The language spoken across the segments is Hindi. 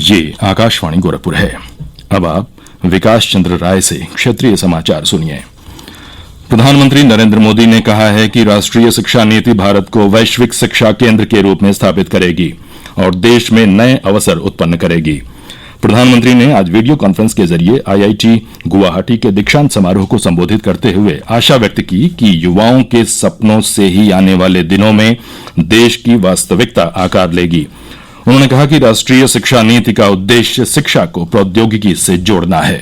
ये आकाशवाणी गोरखपुर है। अब आप विकास चंद्र राय से क्षेत्रीय समाचार सुनिए। प्रधानमंत्री नरेंद्र मोदी ने कहा है कि राष्ट्रीय शिक्षा नीति भारत को वैश्विक शिक्षा केंद्र के रूप में स्थापित करेगी और देश में नए अवसर उत्पन्न करेगी। प्रधानमंत्री ने आज वीडियो कॉन्फ्रेंस के जरिए आईआईटी गुवाहाटी के दीक्षांत समारोह को संबोधित करते हुए आशा व्यक्त की कि युवाओं के सपनों से ही आने वाले दिनों में देश की वास्तविकता आकार लेगी। उन्होंने कहा कि राष्ट्रीय शिक्षा नीति का उद्देश्य शिक्षा को प्रौद्योगिकी से जोड़ना है।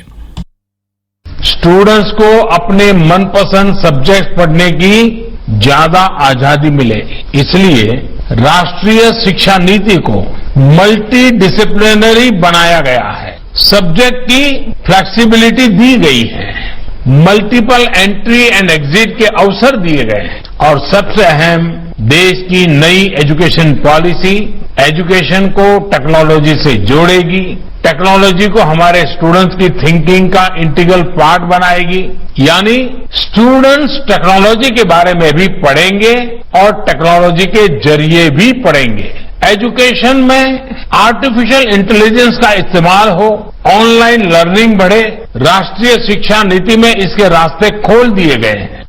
स्टूडेंट्स को अपने मनपसंद सब्जेक्ट पढ़ने की ज्यादा आजादी मिले, इसलिए राष्ट्रीय शिक्षा नीति को मल्टी डिसिप्लिनरी बनाया गया है। सब्जेक्ट की फ्लेक्सिबिलिटी दी गई है, मल्टीपल एंट्री एंड एग्जिट के अवसर दिए गए हैं और सबसे अहम देश की नई एजुकेशन पॉलिसी एजुकेशन को टेक्नोलॉजी से जोड़ेगी, टेक्नोलॉजी को हमारे स्टूडेंट्स की थिंकिंग का इंटीग्रल पार्ट बनाएगी। यानी स्टूडेंट्स टेक्नोलॉजी के बारे में भी पढ़ेंगे और टेक्नोलॉजी के जरिए भी पढ़ेंगे। एजुकेशन में आर्टिफिशियल इंटेलिजेंस का इस्तेमाल हो, ऑनलाइन लर्निंग बढ़े, राष्ट्रीय शिक्षा नीति में इसके रास्ते खोल दिए गए हैं।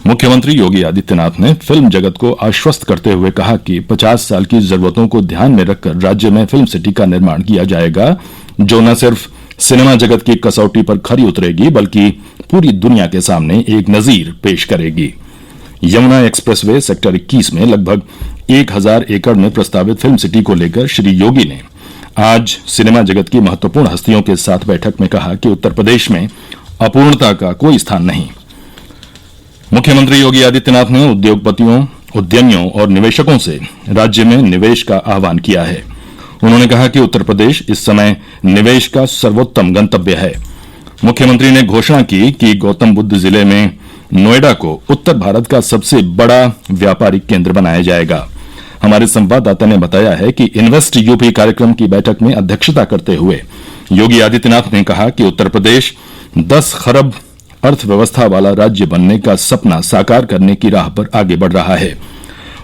मुख्यमंत्री योगी आदित्यनाथ ने फिल्म जगत को आश्वस्त करते हुए कहा कि 50 साल की जरूरतों को ध्यान में रखकर राज्य में फिल्म सिटी का निर्माण किया जाएगा, जो न सिर्फ सिनेमा जगत की कसौटी पर खरी उतरेगी बल्कि पूरी दुनिया के सामने एक नजीर पेश करेगी। यमुना एक्सप्रेसवे सेक्टर 21 में लगभग 1000 एकड़ में प्रस्तावित फिल्म सिटी को लेकर श्री योगी ने आज सिनेमा जगत की महत्वपूर्ण हस्तियों के साथ बैठक में कहा कि उत्तर प्रदेश में अपूर्णता का कोई स्थान नहीं। मुख्यमंत्री योगी आदित्यनाथ ने उद्योगपतियों, उद्यमियों और निवेशकों से राज्य में निवेश का आह्वान किया है। उन्होंने कहा कि उत्तर प्रदेश इस समय निवेश का सर्वोत्तम गंतव्य है। मुख्यमंत्री ने घोषणा की कि गौतम बुद्ध जिले में नोएडा को उत्तर भारत का सबसे बड़ा व्यापारिक केंद्र बनाया जाएगा। हमारे संवाददाता ने बताया है कि इन्वेस्ट यूपी कार्यक्रम की बैठक में अध्यक्षता करते हुए योगी आदित्यनाथ ने कहा कि उत्तर प्रदेश 10 खरब अर्थव्यवस्था वाला राज्य बनने का सपना साकार करने की राह पर आगे बढ़ रहा है।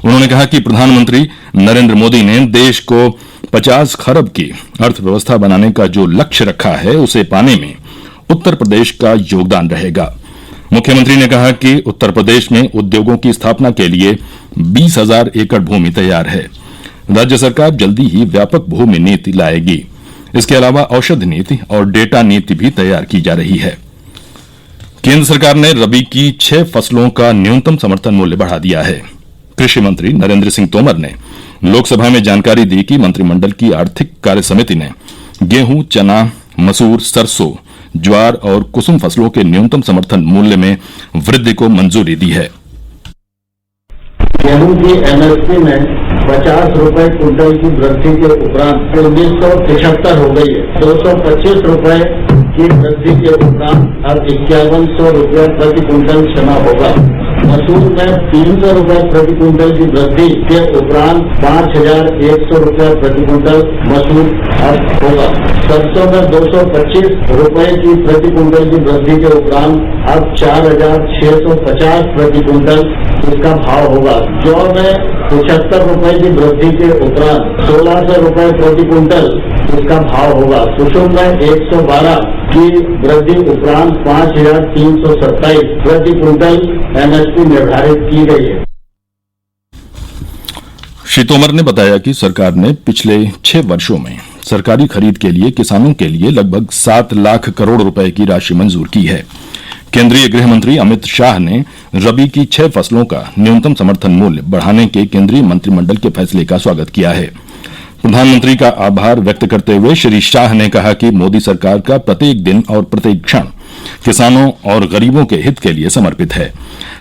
उन्होंने कहा कि प्रधानमंत्री नरेंद्र मोदी ने देश को 50 खरब की अर्थव्यवस्था बनाने का जो लक्ष्य रखा है, उसे पाने में उत्तर प्रदेश का योगदान रहेगा। मुख्यमंत्री ने कहा कि उत्तर प्रदेश में उद्योगों की स्थापना के लिए 20,000 एकड़ भूमि तैयार है। राज्य सरकार जल्दी ही व्यापक भूमि नीति लाएगी। इसके अलावा औषध नीति और डेटा नीति भी तैयार की जा रही है। केंद्र सरकार ने रबी की 6 फसलों का न्यूनतम समर्थन मूल्य बढ़ा दिया है। कृषि मंत्री नरेंद्र सिंह तोमर ने लोकसभा में जानकारी दी कि मंत्रिमंडल की आर्थिक कार्य समिति ने गेहूं, चना, मसूर, सरसों, ज्वार और कुसुम फसलों के न्यूनतम समर्थन मूल्य में वृद्धि को मंजूरी दी है। गेहूं की एमएसपी में 50 रुपए क्विंटल की वृद्धि के उपरांत 1975 हो गई है। 225 रुपए की वृद्धि के उपरांत अब 5100 रुपये प्रति क्विंटल चना होगा। मसूर में 300 रुपये प्रति क्विंटल की वृद्धि के उपरांत 5100 रुपये प्रति क्विंटल मसूर अब होगा। सरसों में 225 रुपये की प्रति क्विंटल की वृद्धि के उपरांत अब 4650 प्रति क्विंटल इसका भाव होगा। जौ में 75 रुपये की वृद्धि के उपरांत 1600 रुपये प्रति क्विंटल इसका भाव होगा। कुसुम में 112 की वृद्धि उपरांत 5327 प्रति क्विंटल एमएसपी निर्धारित की गई है। श्री तोमर ने बताया कि सरकार ने पिछले 6 वर्षों में सरकारी खरीद के लिए किसानों के लिए लगभग 7 लाख करोड़ रुपए की राशि मंजूर की है। केंद्रीय गृह मंत्री अमित शाह ने रबी की 6 फसलों का न्यूनतम समर्थन मूल्य बढ़ाने के केंद्रीय मंत्रिमंडल के फैसले का स्वागत किया है। प्रधानमंत्री का आभार व्यक्त करते हुए श्री शाह ने कहा कि मोदी सरकार का प्रत्येक दिन और प्रत्येक क्षण किसानों और गरीबों के हित के लिए समर्पित है।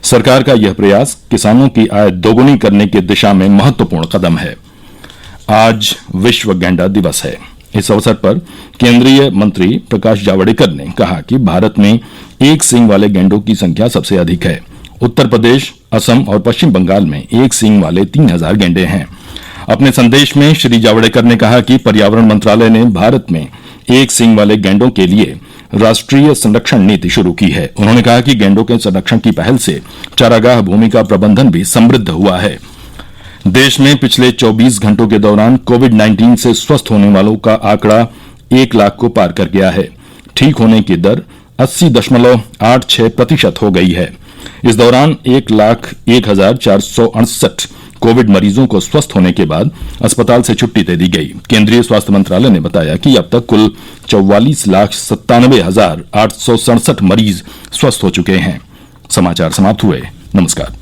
सरकार का यह प्रयास किसानों की आय दोगुनी करने की दिशा में महत्वपूर्ण कदम है। आज विश्व गैंडा दिवस है। इस अवसर पर केंद्रीय मंत्री प्रकाश जावड़ेकर ने कहा कि भारत में एक सींग वाले गैंडों की संख्या सबसे अधिक है। उत्तर प्रदेश, असम और पश्चिम बंगाल में एक सींग वाले 3000 गैंडे हैं। अपने संदेश में श्री जावड़ेकर ने कहा कि पर्यावरण मंत्रालय ने भारत में एक सींग वाले गैंडों के लिए राष्ट्रीय संरक्षण नीति शुरू की है। उन्होंने कहा कि गैंडों के संरक्षण की पहल से चारागाह भूमि का प्रबंधन भी समृद्ध हुआ है। देश में पिछले 24 घंटों के दौरान कोविड-19 से स्वस्थ होने वालों का आंकड़ा 1 लाख को पार कर गया है। ठीक होने की दर 80.86% हो गई है। इस दौरान 1,01,468 कोविड मरीजों को स्वस्थ होने के बाद अस्पताल से छुट्टी दे दी गई। केंद्रीय स्वास्थ्य मंत्रालय ने बताया कि अब तक कुल 44,97,867 मरीज स्वस्थ हो चुके हैं। समाचार समाप्त हुए। नमस्कार।